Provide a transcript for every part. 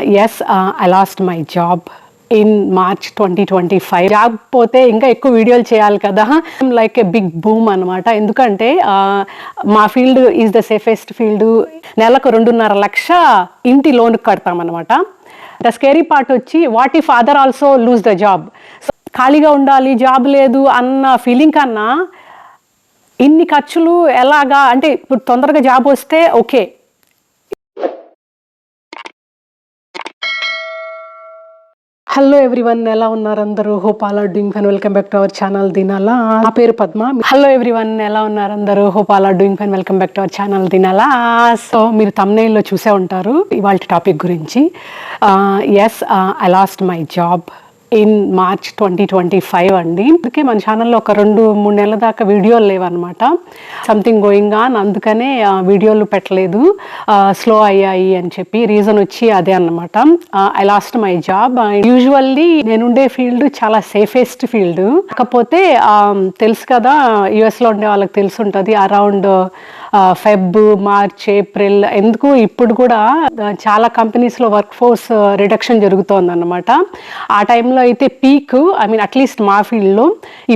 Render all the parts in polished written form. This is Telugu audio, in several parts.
I lost my job in March 2025. Job పోతే ఇంకా ఎక్కువ వీడియోలు చేయాలి కదా, లైక్ ఏ బిగ్ బూమ్ అనమాట. ఎందుకంటే మా field is the safest field. నెలకు 2.5 లక్ష ఇంటి లోన్ కడతామన్నమాట. ద స్కేరీ పార్ట్ వచ్చి what if other also lose the job. So ఖాళీగా ఉండాలి, జాబ్ లేదు అన్న ఫీలింగ్ కన్నా ఇన్ని ఖర్చులు ఎలాగా అంటే ఇప్పుడు తొందరగా జాబ్ వస్తే ఓకే. హలో ఎవ్రీవన్, ఎలా ఉన్నారు అందరూ? Hope all are doing fine. Welcome back to our channel దినాలా. నా పేరు పద్మ. హలో ఎవ్రీవన్, ఎలా ఉన్నారు అందరూ? Hope all are doing fine. Welcome back to our channel దినాలా. సో మీరు thumbnail లో చూసే ఉంటారు ఇవాళ టాపిక్ గురించి. I lost my job in March 2025 అండి. అందుకే మన ఛానల్లో ఒక 2-3 నెలల దాకా వీడియోలు లేవన్నమాట. సంథింగ్ గోయింగ్ ఆన్, అందుకనే వీడియోలు పెట్టలేదు, స్లో అయ్యాయి అని చెప్పి. రీజన్ వచ్చి అదే అన్నమాట. I lost my job. Usually నేనుండే ఫీల్డ్ చాలా సేఫెస్ట్ ఫీల్డ్. కాకపోతే తెలుసు కదా, యుఎస్లో ఉండే వాళ్ళకి తెలిసి ఉంటుంది, అరౌండ్ ఫెబ్, మార్చ్, ఏప్రిల్, ఎందుకు ఇప్పుడు కూడా చాలా కంపెనీస్లో వర్క్ ఫోర్స్ రిడక్షన్ జరుగుతోంది అన్నమాట. ఆ టైంలో అయితే పీక్, ఐ మీన్ అట్లీస్ట్ మా ఫీల్డ్లో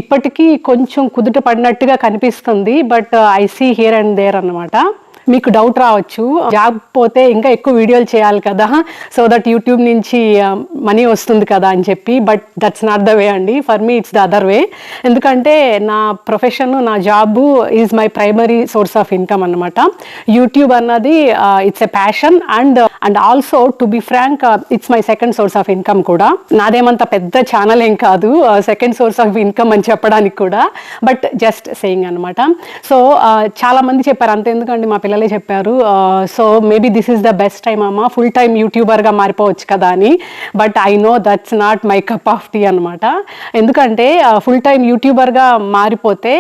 ఇప్పటికీ కొంచెం కుదుట పడినట్టుగా కనిపిస్తుంది. But I see here and there అన్నమాట. మీకు డౌట్ రావచ్చు, జాబ్ పోతే ఇంకా ఎక్కువ వీడియోలు చేయాలి కదా, సో దట్ యూట్యూబ్ నుంచి మనీ వస్తుంది కదా అని చెప్పి. But that's not the way అండి. For me it's the other way. ఎందుకంటే నా ప్రొఫెషన్, నా job is my primary source of income అన్నమాట. యూట్యూబ్ అన్నది it's a passion and also to be frank it's my second source of income కూడా. నాదేమంత పెద్ద ఛానల్ ఏం కాదు సెకండ్ సోర్స్ ఆఫ్ ఇన్కమ్ అని చెప్పడానికి కూడా, బట్ జస్ట్ సేయింగ్ అనమాట. సో చాలా మంది చెప్పారు అంతే, ఎందుకంటే మా పిల్లలే చెప్పారు, so maybe this is the best time అమ్మా, ఫుల్ టైమ్ యూట్యూబర్గా మారిపోవచ్చు కదా అని. But I know that's not my cup of tea అనమాట. ఎందుకంటే ఫుల్ టైమ్ యూట్యూబర్గా మారిపోతే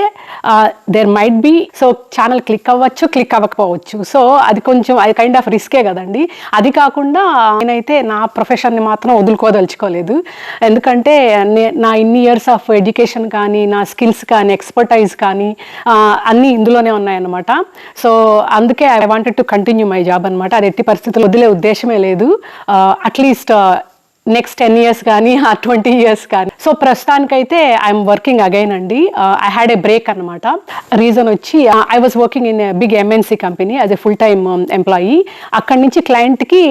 there might be, so channel click అవ్వచ్చు, క్లిక్ అవ్వకపోవచ్చు. సో అది కొంచెం అది కైండ్ ఆఫ్ రిస్కే కదండి. అది కాకుండా నేనైతే నా ప్రొఫెషన్ని మాత్రం వదులుకోదలుచుకోలేదు. ఎందుకంటే నా ఇన్ని ఇయర్స్ ఆఫ్ ఎడ్యుకేషన్ కానీ, నా స్కిల్స్ కానీ, ఎక్స్పర్టైజ్ కానీ అన్నీ ఇందులోనే ఉన్నాయన్నమాట. సో అందుకే I wanted to continue my job అనమాట. అది ఎట్టి పరిస్థితుల్లో వదిలే ఉద్దేశమే లేదు. అట్లీస్ట్ నెక్స్ట్ 10 years కానీ 20 years కానీ. సో ప్రస్తుతానికైతే ఐఎమ్ వర్కింగ్ అగైన్ అండి. ఐ హ్యాడ్ ఏ బ్రేక్ అనమాట. రీజన్ వచ్చి I was working in big MNC company as a full time employee. అక్కడి నుంచి క్లయింట్కి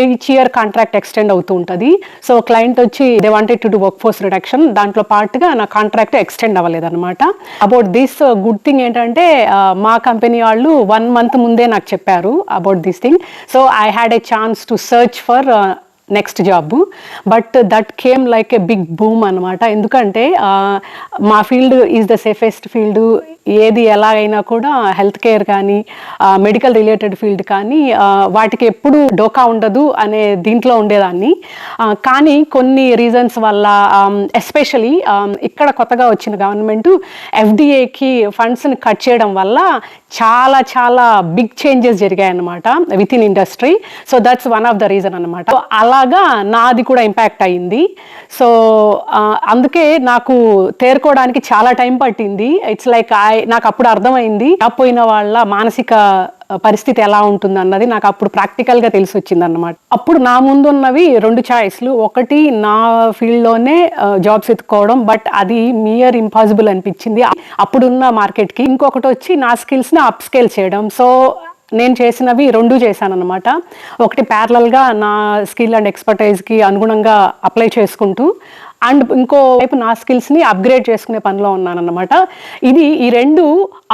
each year కాంట్రాక్ట్ ఎక్స్టెండ్ అవుతూ ఉంటుంది. సో క్లయింట్ వచ్చి they wanted to do workforce reduction. దాంట్లో పాటుగా నా కాంట్రాక్ట్ ఎక్స్టెండ్ అవ్వలేదన్నమాట. అబౌట్ దిస్ గుడ్ థింగ్ ఏంటంటే మా కంపెనీ వాళ్ళు 1 month ముందే నాకు చెప్పారు about this thing. So I had a chance to search for next job. But that came like a big boom అనమాట. ఎందుకంటే మా field is the safest field. ఏది ఎలాగైనా కూడా హెల్త్ కేర్ కానీ, మెడికల్ రిలేటెడ్ ఫీల్డ్ కానీ వాటికి ఎప్పుడు డోకా ఉండదు అనే దీంట్లో ఉండేదాన్ని. కానీ కొన్ని రీజన్స్ వల్ల, ఎస్పెషలీ ఇక్కడ కొత్తగా వచ్చిన గవర్నమెంట్ ఎఫ్డిఏకి ఫండ్స్ని కట్ చేయడం వల్ల చాలా చాలా బిగ్ చేంజెస్ జరిగాయి అన్నమాట with in industry. So that's one of the reason అనమాట. అలాగా నాది కూడా ఇంపాక్ట్ అయ్యింది. సో అందుకే నాకు తేరుకోవడానికి చాలా టైం పట్టింది. ఇట్స్ లైక్ నాకు అప్పుడు అర్థమైంది పోయిన వాళ్ళ మానసిక పరిస్థితి ఎలా ఉంటుంది అన్నది నాకు అప్పుడు ప్రాక్టికల్గా తెలిసి వచ్చింది అన్నమాట. అప్పుడు నా ముందున్నవి 2 చాయిస్లు. ఒకటి నా ఫీల్డ్లోనే జాబ్స్ ఎత్తుకోవడం, బట్ అది నియర్ ఇంపాసిబుల్ అనిపించింది అప్పుడున్న మార్కెట్కి. ఇంకొకటి వచ్చి నా స్కిల్స్ని అప్ స్కేల్ చేయడం. సో నేను చేసినవి 2 చేశాను అనమాట. ఒకటి ప్యారలల్గా నా స్కిల్ అండ్ ఎక్స్పర్టైజ్కి అనుగుణంగా అప్లై చేసుకుంటూ, అండ్ ఇంకో వైపు నా స్కిల్స్ని అప్గ్రేడ్ చేసుకునే పనిలో ఉన్నానన్నమాట. ఈ 2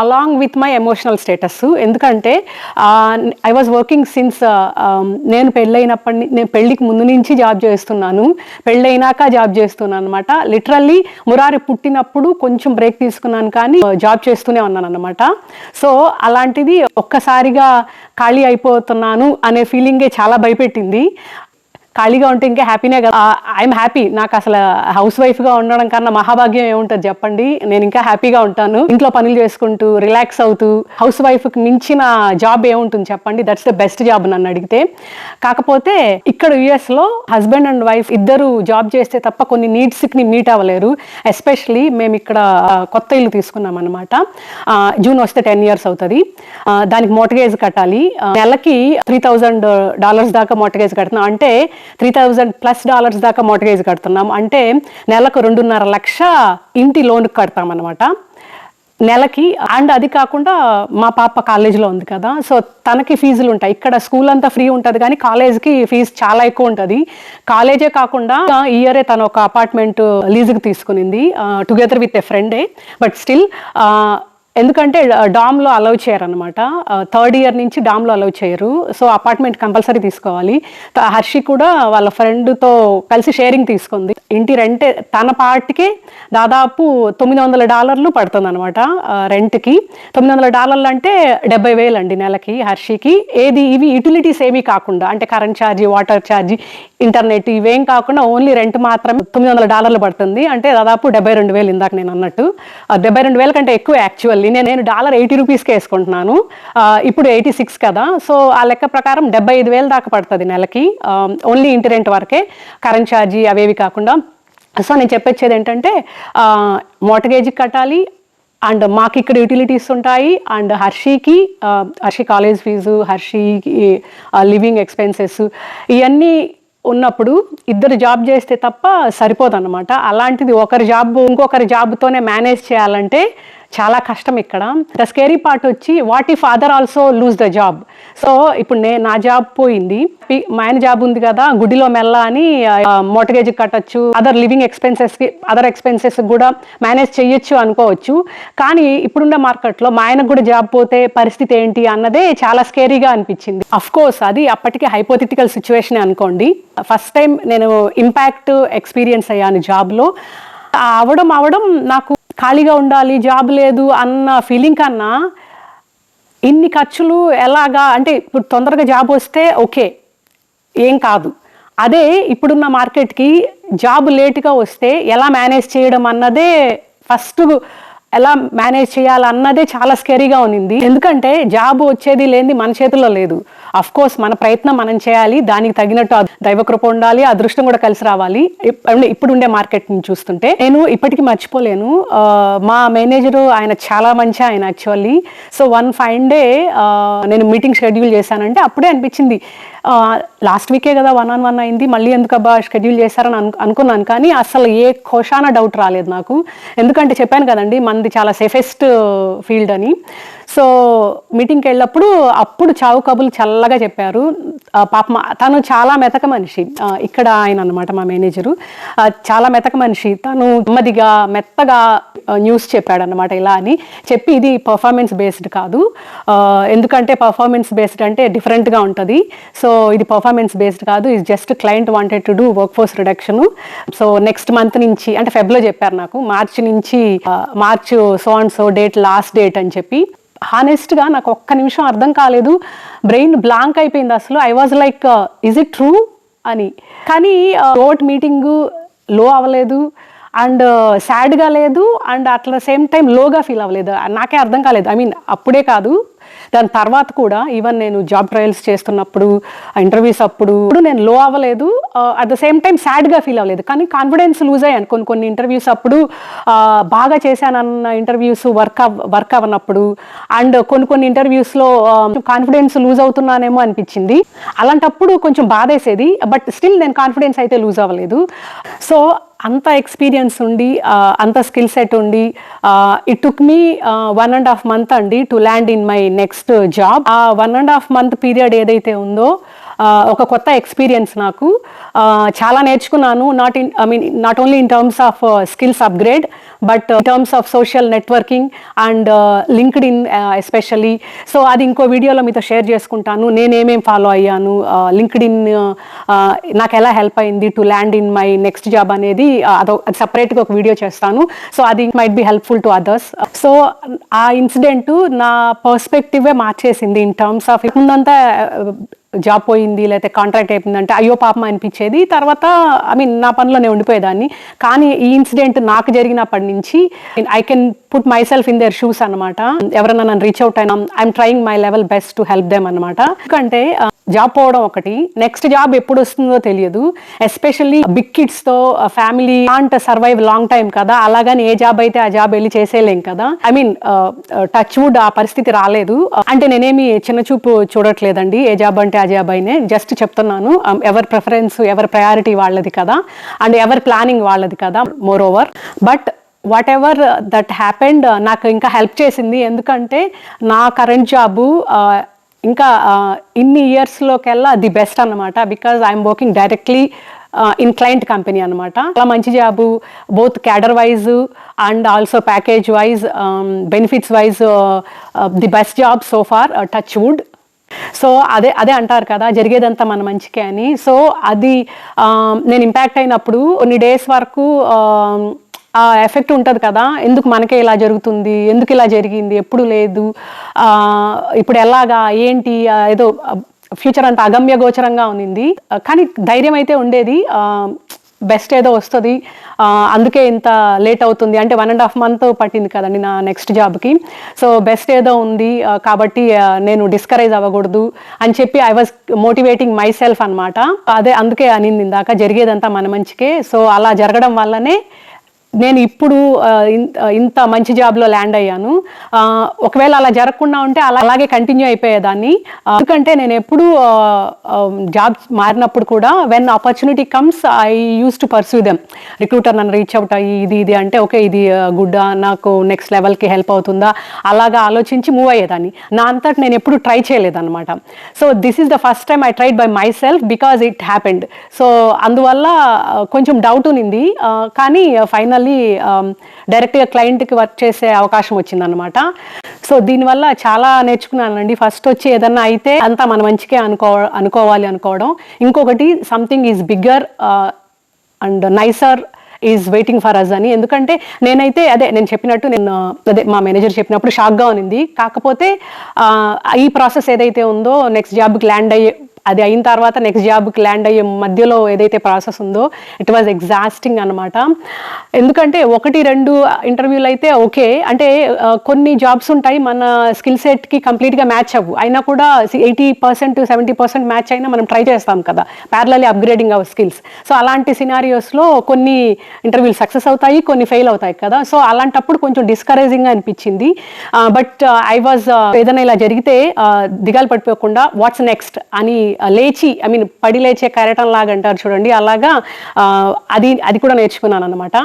along with my emotional status. ఎందుకంటే ఐ వాజ్ వర్కింగ్ సిన్స్, నేను నేను పెళ్ళికి ముందు నుంచి జాబ్ చేస్తున్నాను, పెళ్ళైనాక జాబ్ చేస్తున్నాను అనమాట. లిటరల్లీ మురారి పుట్టినప్పుడు కొంచెం బ్రేక్ తీసుకున్నాను, కానీ జాబ్ చేస్తూనే ఉన్నాను అనమాట. సో అలాంటిది ఒక్కసారిగా ఖాళీ అయిపోతున్నాను అనే ఫీలింగే చాలా భయపెట్టింది. ఖాళీగా ఉంటే ఇంకా హ్యాపీనే కదా. I'm happy. నాకు అసలు హౌస్ వైఫ్గా ఉండడం కన్నా మహాభాగ్యం ఏముంటుంది చెప్పండి. నేను ఇంకా హ్యాపీగా ఉంటాను, ఇంట్లో పనులు చేసుకుంటూ రిలాక్స్ అవుతూ. హౌస్ వైఫ్కి మించిన జాబ్ ఏముంటుంది చెప్పండి? దట్స్ ద బెస్ట్ జాబ్ నన్ను అడిగితే. కాకపోతే ఇక్కడ యుఎస్లో హస్బెండ్ అండ్ వైఫ్ ఇద్దరు జాబ్ చేస్తే తప్ప కొన్ని నీడ్స్ని మీట్ అవ్వలేరు. ఎస్పెషలీ మేము ఇక్కడ కొత్త ఇల్లు తీసుకున్నాం అనమాట. జూన్ వస్తే 10 years అవుతుంది. దానికి మోర్టగేజ్ కట్టాలి. నెలకి $3,000 దాకా మోర్టగేజ్ కడుతున్నాం. అంటే $3,000+ దాకా మార్ట్గేజ్ కడుతున్నాం. అంటే నెలకు 2.5 లక్ష ఇంటి లోన్ కడతామన్నమాట నెలకి. అండ్ అది కాకుండా మా పాప కాలేజీలో ఉంది కదా, సో తనకి ఫీజులు ఉంటాయి. ఇక్కడ స్కూల్ అంతా ఫ్రీ ఉంటుంది కానీ కాలేజ్కి ఫీజు చాలా ఎక్కువ ఉంటుంది. కాలేజే కాకుండా ఈ ఇయరే తను ఒక అపార్ట్మెంట్ లీజుకి తీసుకునింది టుగెదర్ విత్ ఎ ఫ్రెండే. బట్ స్టిల్ ఎందుకంటే డామ్లో అలౌ చేయరు అనమాట, 3rd ఇయర్ నుంచి డామ్లో అలౌ చేయరు. సో అపార్ట్మెంట్ కంపల్సరీ తీసుకోవాలి. హర్షి కూడా వాళ్ళ ఫ్రెండ్తో కలిసి షేరింగ్ తీసుకుంది. ఇంటి రెంట్ తన పార్ట్కే దాదాపు $900 పడుతుంది అనమాట రెంట్కి. $900 అంటే 70,000 అండి నెలకి హర్షికి. ఇవి యూటిలిటీస్ ఏమీ కాకుండా, అంటే current charge, water charge, internet ఇవేం కాకుండా ఓన్లీ రెంట్ మాత్రమే $900 పడుతుంది. అంటే దాదాపు 72,000 ఇందాక నేను అన్నట్టు. 72,000 కంటే ఎక్కువ యాక్చువల్లీ. నేను $80 వేసుకుంటున్నాను, ఇప్పుడు 86 కదా. సో ఆ లెక్క ప్రకారం 75,000 దాకా పడుతుంది నెలకి, ఓన్లీ ఇంటి రెంట్ వరకే, కరెంట్ ఛార్జీ అవేవి కాకుండా. సో నేను చెప్పొచ్చేది ఏంటంటే మార్ట్గేజ్ కట్టాలి, అండ్ మాకు ఇక్కడ యూటిలిటీస్ ఉంటాయి, అండ్ హర్షి కాలేజ్ ఫీజు, హర్షికి లివింగ్ ఎక్స్పెన్సెస్ ఇవన్నీ ఉన్నప్పుడు ఇద్దరు జాబ్ చేస్తే తప్ప సరిపోదన్నమాట. అలాంటిది ఒకరి జాబ్ ఇంకొకరి జాబ్తోనే మేనేజ్ చేయాలంటే చాలా కష్టం ఇక్కడ. ద స్కేరీ పార్ట్ వచ్చి what if other also lose the job. So ఇప్పుడు నా జాబ్ పోయింది, మా ఆయన జాబ్ ఉంది కదా, గుడిలో మెల్ల అని మార్ట్గేజ్ కట్టచ్చు, అదర్ లివింగ్ ఎక్స్పెన్సెస్కి, అదర్ ఎక్స్పెన్సెస్ కూడా మేనేజ్ చేయొచ్చు అనుకోవచ్చు. కానీ ఇప్పుడున్న మార్కెట్లో మా ఆయనకు కూడా జాబ్ పోతే పరిస్థితి ఏంటి అన్నదే చాలా స్కేరీగా అనిపించింది. అఫ్ కోర్స్ అది అప్పటికే హైపోథెటికల్ సిచ్యువేషన్ అనుకోండి. ఫస్ట్ టైం నేను ఇంపాక్ట్ ఎక్స్పీరియన్స్ అయ్యాను జాబ్లో. అవడం నాకు ఖాళీగా ఉండాలి, జాబ్ లేదు అన్న ఫీలింగ్ కన్నా ఇన్ని ఖర్చులు ఎలాగా, అంటే ఇప్పుడు తొందరగా జాబ్ వస్తే ఓకే ఏం కాదు, అదే ఇప్పుడున్న మార్కెట్కి జాబ్ లేట్గా వస్తే ఎలా మేనేజ్ చేయడం అన్నదే ఫస్ట్, ఎలా మేనేజ్ చేయాలన్నదే చాలా స్కేరీగా ఉన్నింది. ఎందుకంటే జాబ్ వచ్చేది లేనిది మన చేతుల్లో లేదు. అఫ్ కోర్స్ మన ప్రయత్నం మనం చేయాలి, దానికి తగినట్టు దైవకృప ఉండాలి, అదృష్టం కూడా కలిసి రావాలి. ఇప్పుడు ఉండే మార్కెట్ని చూస్తుంటే నేను ఇప్పటికీ మర్చిపోలేను. మా మేనేజరు ఆయన చాలా మంచి ఆయన actually. So one fine day నేను మీటింగ్ షెడ్యూల్ చేశానంటే అప్పుడే అనిపించింది, లాస్ట్ వీకే కదా 1-on-1 అయింది, మళ్ళీ ఎందుకు అబ్బా షెడ్యూల్ చేశారని అనుకున్నాను. కానీ అసలు ఏ కోశాన డౌట్ రాలేదు నాకు. ఎందుకంటే చెప్పాను కదండి మనది చాలా సేఫెస్ట్ ఫీల్డ్ అని. సో మీటింగ్కి వెళ్ళినప్పుడు అప్పుడు చావు కబులు చల్లగా చెప్పారు. పాప తను చాలా మెతక మనిషి, ఇక్కడ ఆయన అనమాట మా మేనేజరు, చాలా మెతక మనిషి. తను నెమ్మదిగా మెత్తగా న్యూస్ చెప్పాడు అనమాట. ఇలా అని చెప్పి ఇది పర్ఫార్మెన్స్ బేస్డ్ కాదు, ఎందుకంటే పర్ఫార్మెన్స్ బేస్డ్ అంటే డిఫరెంట్గా ఉంటుంది. సో ఇది పర్ఫార్మెన్స్ బేస్డ్ కాదు, ఇది just client wanted to do workforce reduction. So next month నుంచి, అంటే ఫెబ్లో చెప్పారు నాకు, మార్చి నుంచి, March so date last date అని చెప్పి. హానెస్ట్గా నాకు ఒక్క నిమిషం అర్థం కాలేదు, బ్రెయిన్ బ్లాంక్ అయిపోయింది అసలు. I was like is it true అని. కానీ ఓట్ మీటింగ్ లో అవ్వలేదు, అండ్ సాడ్గా లేదు, అండ్ అట్లా సేమ్ టైం లోగా ఫీల్ అవ్వలేదు. నాకే అర్థం కాలేదు. ఐ మీన్ అప్పుడే కాదు, దాని తర్వాత కూడా ఈవెన్ నేను జాబ్ ట్రయల్స్ చేస్తున్నప్పుడు, ఇంటర్వ్యూస్ అప్పుడు నేను లో అవ్వలేదు, అట్ ద సేమ్ టైం సాడ్గా ఫీల్ అవ్వలేదు. కానీ కాన్ఫిడెన్స్ లూజ్ అయ్యాను కొన్ని ఇంటర్వ్యూస్ అప్పుడు. బాగా చేశానన్న ఇంటర్వ్యూస్ వర్క్ అవ్వనప్పుడు, అండ్ కొన్ని ఇంటర్వ్యూస్లో కాన్ఫిడెన్స్ లూజ్ అవుతున్నానేమో అనిపించింది. అలాంటప్పుడు కొంచెం బాధేసేది, బట్ స్టిల్ నేను కాన్ఫిడెన్స్ అయితే లూజ్ అవ్వలేదు. సో అంత ఎక్స్పీరియన్స్ ఉండి, అంత స్కిల్ సెట్ ఉండి, ఇట్ టుక్ మీ 1.5 months అండి to land in my next job. ఆ 1.5 month పీరియడ్ ఏదైతే ఉందో ఒక కొత్త ఎక్స్పీరియన్స్ నాకు. చాలా నేర్చుకున్నాను, not only in terms of skills upgrade, but in terms of social networking and LinkedIn especially. So అది ఇంకో వీడియోలో మీతో షేర్ చేసుకుంటాను, నేనేమేం ఫాలో అయ్యాను, లింక్డ్ఇన్ నాకు ఎలా హెల్ప్ అయింది to land in my next job అనేది అది సపరేట్గా ఒక వీడియో చేస్తాను. సో అది might be helpful to others. So ఆ ఇన్సిడెంట్ నా పర్స్పెక్టివే మార్చేసింది ఇన్ టర్మ్స్ ఆఫ్. ముందంతా జాబ్ పోయింది లేకపోతే కాంట్రాక్ట్ అయిపోయిందంటే అయ్యో పాపం అనిపించేది, తర్వాత నా పనిలోనే ఉండిపోయేదాన్ని. కానీ ఈ ఇన్సిడెంట్ నాకు జరిగినప్పటి నుంచి I can put my self in their shoes అనమాట. ఎవరైనా నన్ను రీచ్ అవుట్ అయినా I'm trying my level best to help them అనమాట. ఎందుకంటే జాబ్ పోవడం ఒకటి, నెక్స్ట్ జాబ్ ఎప్పుడు వస్తుందో తెలియదు. ఎస్పెషల్లీ బిగ్ కిడ్స్తో family can't survive long time కదా, అలాగని ఏ జాబ్ అయితే ఆ జాబ్ వెళ్ళి చేసేయలేం కదా. టచ్ వుడ్ ఆ పరిస్థితి రాలేదు. అంటే నేనేమి చిన్న చూపు చూడట్లేదండి, ఏ జాబ్ అంటే ఆ జాబ్ అయినా జస్ట్ చెప్తున్నాను, ఎవరి ప్రిఫరెన్స్ ఎవరి ప్రయారిటీ వాళ్ళది కదా, అండ్ ఎవరి ప్లానింగ్ వాళ్ళది కదా more over. But what ever that happened నాకు ఇంకా హెల్ప్ చేసింది. ఎందుకంటే నా కరెంట్ జాబు ఇంకా ఇన్ని ఇయర్స్లోకెల్లా ది బెస్ట్ అన్నమాట. Because I'm working directly in client company అనమాట. చాలా మంచి job, both cadre wise and also package wise, benefits wise the best job so far, touch wood. So అదే అదే అంటారు కదా, జరిగేదంతా మన మంచికే అని. సో అది నేను ఇంపాక్ట్ అయినప్పుడు కొన్ని డేస్ వరకు ఆ ఎఫెక్ట్ ఉంటుంది కదా, ఎందుకు మనకే ఇలా జరుగుతుంది, ఎందుకు ఇలా జరిగింది, ఎప్పుడు లేదు, ఇప్పుడు ఎలాగా ఏంటి, ఏదో ఫ్యూచర్ అంతా అగమ్య గోచరంగా ఉన్నింది. కానీ ధైర్యం అయితే ఉండేది, బెస్ట్ ఏదో వస్తుంది, అందుకే ఇంత లేట్ అవుతుంది అంటే 1.5 month పట్టింది కదండి నా నెక్స్ట్ జాబ్కి. సో బెస్ట్ ఏదో ఉంది కాబట్టి నేను డిస్కరేజ్ అవ్వకూడదు అని చెప్పి I was motivating my self అనమాట. అదే అందుకే అనింది ఇందాక, జరిగేదంతా మన మంచికే. సో అలా జరగడం వల్లనే నేను ఇప్పుడు ఇంత మంచి జాబ్లో ల్యాండ్ అయ్యాను. ఒకవేళ అలా జరగకుండా ఉంటే అలాగే కంటిన్యూ అయిపోయేదాన్ని. ఎందుకంటే నేను ఎప్పుడు జాబ్ మారినప్పుడు కూడా when opportunity comes I use to pursue them. Recruiter నన్ను రీచ్ అవుట్ అయ్యి ఇది అంటే ఓకే ఇది గుడ్డా, నాకు నెక్స్ట్ లెవెల్కి హెల్ప్ అవుతుందా, అలాగా ఆలోచించి మూవ్ అయ్యేదాన్ని. నా అంతటి నేను ఎప్పుడు ట్రై చేయలేదన్నమాట. So this is the first time I tried by myself because it happened. So అందువల్ల కొంచెం డౌట్ ఉన్నింది, కానీ ఫైనల్లీ డైరెక్ట్గా క్లయింట్కి వర్క్ చేసే అవకాశం వచ్చిందనమాట. సో దీనివల్ల చాలా నేర్చుకున్నానండి. ఫస్ట్ వచ్చి ఏదన్నా అయితే అంతా మన మంచికే అనుకోవాలి అనుకోవడం. ఇంకొకటి something is bigger and nicer is waiting for us అని. ఎందుకంటే నేనైతే నేను చెప్పినట్టు మా మేనేజర్ చెప్పినప్పుడు షాక్గా ఉన్నింది. కాకపోతే ఈ ప్రాసెస్ ఏదైతే ఉందో నెక్స్ట్ జాబ్కి ల్యాండ్ అయ్యే, అది అయిన తర్వాత నెక్స్ట్ జాబ్కి ల్యాండ్ అయ్యే మధ్యలో ఏదైతే ప్రాసెస్ ఉందో ఇట్ వాజ్ ఎగ్జాస్టింగ్ అనమాట. ఎందుకంటే 1-2 ఇంటర్వ్యూలు అయితే ఓకే, అంటే కొన్ని జాబ్స్ ఉంటాయి మన స్కిల్ సెట్కి కంప్లీట్గా మ్యాచ్ అవ్వు, అయినా కూడా 80% 70% మ్యాచ్ అయినా మనం ట్రై చేస్తాం కదా, parallelly upgrading our skills. So అలాంటి సినారియోస్లో కొన్ని ఇంటర్వ్యూలు సక్సెస్ అవుతాయి, కొన్ని ఫెయిల్ అవుతాయి కదా. సో అలాంటప్పుడు కొంచెం డిస్కరేజింగ్గా అనిపించింది. బట్ ఐ వాజ్ ఏదైనా ఇలా జరిగితే దిగాలు పడిపోకుండా వాట్స్ నెక్స్ట్ అని లేచి, ఐ మీన్ పడి లేచే కెరటం లాగా అంటారు చూడండి, అలాగా అది కూడా నేర్చుకున్నాను అనమాట.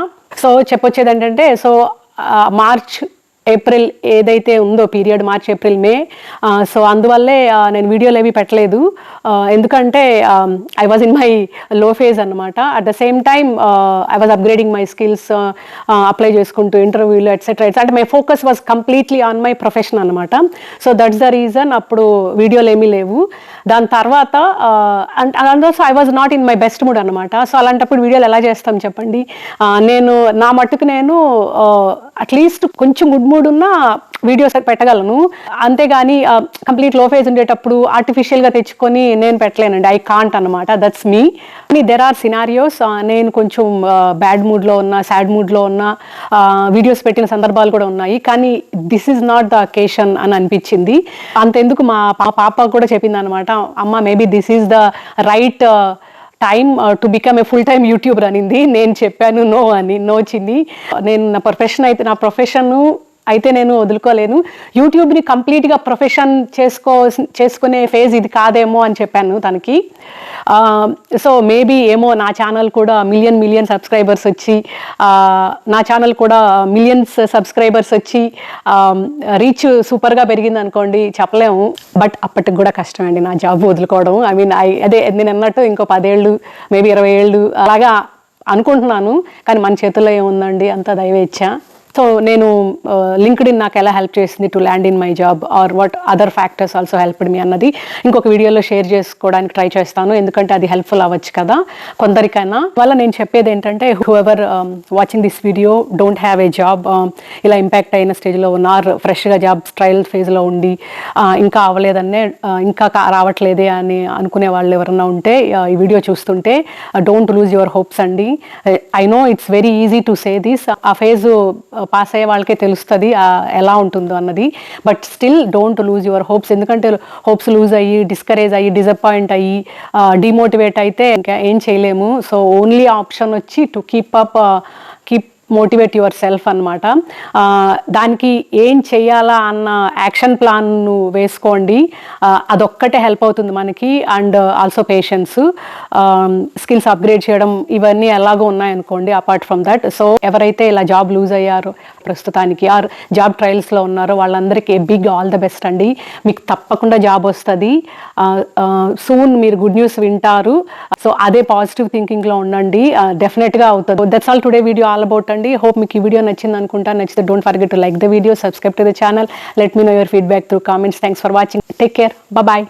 సో చెప్పొచ్చేది ఏంటంటే, సో మార్చ్ ఏప్రిల్ ఏదైతే ఉందో period, March April May, so అందువల్లే నేను వీడియోలు ఏవి పెట్టలేదు. ఎందుకంటే ఐ వాజ్ ఇన్ మై లో ఫేజ్ అనమాట. At the same time I was upgrading my skills, apply చేసుకుంటూ ఇంటర్వ్యూలు ఎట్సెట్రా అంటే my focus was completely on my profession అనమాట. సో దట్స్ ద రీజన్ అప్పుడు వీడియోలు ఏమీ లేవు. దాని తర్వాత and also I was not in my best mood అనమాట. సో అలాంటప్పుడు వీడియోలు ఎలా చేస్తాం చెప్పండి. నేను నా మట్టుకు నేను అట్లీస్ట్ కొంచెం గుడ్ మూడ్ ఉన్న వీడియోస్ పెట్టగలను, అంతేగాని కంప్లీట్ లో ఫేజ్ ఉండేటప్పుడు ఆర్టిఫిషియల్గా తెచ్చుకొని నేను పెట్టలేనండి. ఐ కాంట్ అనమాట, that's me. There are scenarios నేను కొంచెం బ్యాడ్ మూడ్లో ఉన్నా, సాడ్ మూడ్లో ఉన్నా వీడియోస్ పెట్టిన సందర్భాలు కూడా ఉన్నాయి. కానీ this is not the occasion అని అనిపించింది. అంతెందుకు మా పాప కూడా చెప్పింది అనమాట, అమ్మ maybe this is the right time to become a full time YouTuber అనింది. నేను చెప్పాను నో అని, నో చిన్ని, నేను నా ప్రొఫెషన్ అయితే నేను వదులుకోలేను, యూట్యూబ్ని కంప్లీట్గా ప్రొఫెషన్ చేసుకునే ఫేజ్ ఇది కాదేమో అని చెప్పాను తనకి. సో మేబీ ఏమో నా ఛానల్ కూడా మిలియన్ సబ్స్క్రైబర్స్ వచ్చి, నా ఛానల్ కూడా మిలియన్స్ సబ్స్క్రైబర్స్ వచ్చి రీచ్ సూపర్గా పెరిగింది అనుకోండి, చెప్పలేము. బట్ అప్పటికి కూడా కష్టం అండి నా జాబ్ వదులుకోవడం. ఐ మీన్ నేను అన్నట్టు ఇంకో 10 ఏళ్ళు మేబీ 20 ఏళ్ళు అలాగా అనుకుంటున్నాను. కానీ మన చేతుల్లో ఏముందండి, అంత దైవేచ్ఛ. సో నేను లింక్డ్ఇన్ నాకు ఎలా హెల్ప్ చేసింది to land in my job, or what other factors also helped me అన్నది ఇంకొక వీడియోలో షేర్ చేసుకోవడానికి ట్రై చేస్తాను. ఎందుకంటే అది హెల్ప్ఫుల్ అవ్వచ్చు కదా కొందరికైనా. వల్ల నేను చెప్పేది ఏంటంటే, whoever watching this video don't have a job, ఇలా ఇంపాక్ట్ అయిన స్టేజ్లో ఉన్నారు, ఫ్రెష్గా జాబ్ ట్రయల్ ఫేజ్లో ఉండి ఇంకా అవ్వలేదనే, ఇంకా రావట్లేదే అని అనుకునే వాళ్ళు ఎవరన్నా ఉంటే ఈ వీడియో చూస్తుంటే డోంట్ లూజ్ యువర్ హోప్స్ అండి. I know it's very easy to say this, ఆ ఫేజ్ పాస్ అయ్యే వాళ్ళకే తెలుస్తుంది ఎలా ఉంటుందో అన్నది. But still don't lose your hopes. ఎందుకంటే హోప్స్ లూజ్ అయ్యి, డిస్కరేజ్ అయ్యి, డిసప్పాయింట్ అయ్యి, డిమోటివేట్ అయితే ఇంకా ఏం చేయలేము. సో ఓన్లీ ఆప్షన్ వచ్చి to keep motivate your self అనమాట. దానికి ఏం చేయాలా అన్న యాక్షన్ ప్లాన్ను వేసుకోండి. అదొక్కటే హెల్ప్ అవుతుంది మనకి. And also patience, skills upgrade చేయడం, ఇవన్నీ ఎలాగో ఉన్నాయనుకోండి అపార్ట్ ఫ్రమ్ దట్. సో ఎవరైతే ఇలా జాబ్ లూజ్ అయ్యారో ప్రస్తుతానికి, ఆర్ జాబ్ ట్రయల్స్లో ఉన్నారో, వాళ్ళందరికీ బిగ్ ఆల్ ద బెస్ట్ అండి. మీకు తప్పకుండా జాబ్ వస్తుంది. సూన్ మీరు గుడ్ న్యూస్ వింటారు. సో అదే పాజిటివ్ థింకింగ్లో ఉండండి, డెఫినెట్గా అవుతుంది. That's all today video all about అండి. హోప్ మీకు ఈ వీడియో నచ్చింది అనుకుంటా. నచ్చితే don't forget to like the video, subscribe to the channel, let me know your feedback through comments. Thanks for watching. Take care. Bye.